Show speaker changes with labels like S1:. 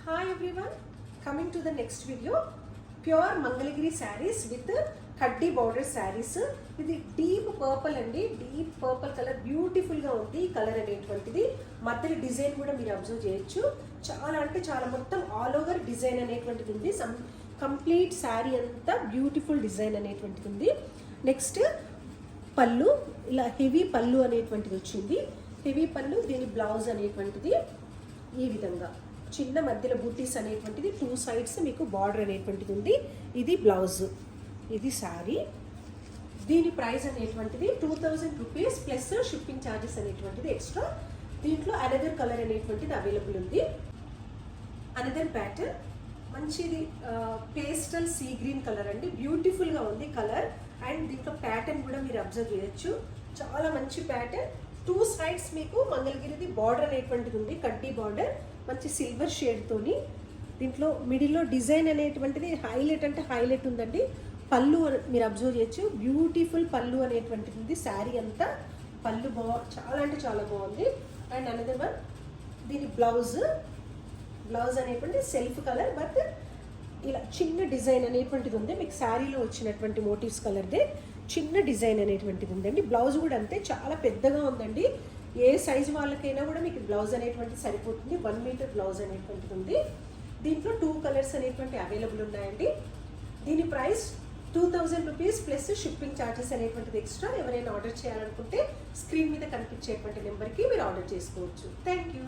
S1: Hi everyone, coming to the next video. Pure Mangalagiri sarees with కడ్డీ border saris. ఇది deep purple అండి, deep purple colour, బ్యూటిఫుల్గా ఉంది ఈ కలర్ అనేటువంటిది. మధ్యలో డిజైన్ కూడా మీరు అబ్జర్వ్ చేయొచ్చు. చాలా అంటే చాలా మొత్తం ఆల్ ఓవర్ డిజైన్ అనేటువంటిది ఉంది. కంప్లీట్ శారీ అంతా బ్యూటిఫుల్ డిజైన్ అనేటువంటిది ఉంది. నెక్స్ట్ పళ్ళు, ఇలా హెవీ పళ్ళు అనేటువంటిది వచ్చింది. హెవీ పళ్ళు, దీని బ్లౌజ్ అనేటువంటిది ఈ విధంగా చిన్న మధ్యలో బూటీస్ అనేటువంటిది, 2 సైడ్స్ మీకు బార్డర్ అనేటువంటిది ఉంది. ఇది బ్లౌజ్, ఇది శారీ. దీని ప్రైస్ అనేటువంటిది 2000 రూపీస్ ప్లస్ షిప్పింగ్ ఛార్జెస్ అనేటువంటిది ఎక్స్ట్రా. దీంట్లో అనదర్ కలర్ అనేటువంటిది అవైలబుల్ ఉంది. అనదర్ ప్యాటర్న్ మంచిది, పేస్టల్ సీ గ్రీన్ కలర్ అండి, బ్యూటిఫుల్గా ఉంది కలర్. అండ్ దీంట్లో ప్యాటర్న్ కూడా మీరు అబ్జర్వ్ చేయొచ్చు, చాలా మంచి ప్యాటర్న్. 2 సైడ్స్ మీకు మంగళగిరిది బార్డర్ అనేటువంటిది ఉంది, కడ్డీ బార్డర్, మంచి సిల్వర్ షేడ్తోని. దీంట్లో మిడిల్లో డిజైన్ అనేటువంటిది హైలైట్ అంటే హైలైట్ ఉందండి. పళ్ళు మీరు అబ్జర్వ్ చేయొచ్చు, బ్యూటిఫుల్ పళ్ళు అనేటువంటిది ఉంది. శారీ అంతా పళ్ళు చాలా అంటే చాలా బాగుంది. అండ్ అనదర్ వన్, దీని బ్లౌజ్ అనేటువంటి సెల్ఫ్ కలర్, బట్ ఇలా చిన్న డిజైన్ అనేటువంటిది ఉంది. మీకు శారీలో వచ్చినటువంటి మోటివ్స్ కలర్దే చిన్న డిజైన్ అనేటువంటిది ఉందండి. బ్లౌజ్ కూడా అంతే, చాలా పెద్దగా ఉందండి. ఏ సైజు వాళ్ళకైనా కూడా మీకు బ్లౌజ్ అనేటువంటిది సరిపోతుంది. 1 మీటర్ బ్లౌజ్ అనేటువంటిది ఉంది. దీంట్లో 2 కలర్స్ అనేటువంటి అవైలబుల్ ఉన్నాయండి. దీని price 2000 rupees plus shipping charges అనేటువంటిది ఎక్స్ట్రా. ఎవరైనా ఆర్డర్ చేయాలనుకుంటే స్క్రీన్ మీద కనిపించేటువంటి నెంబర్కి మీరు ఆర్డర్ చేసుకోవచ్చు. Thank you.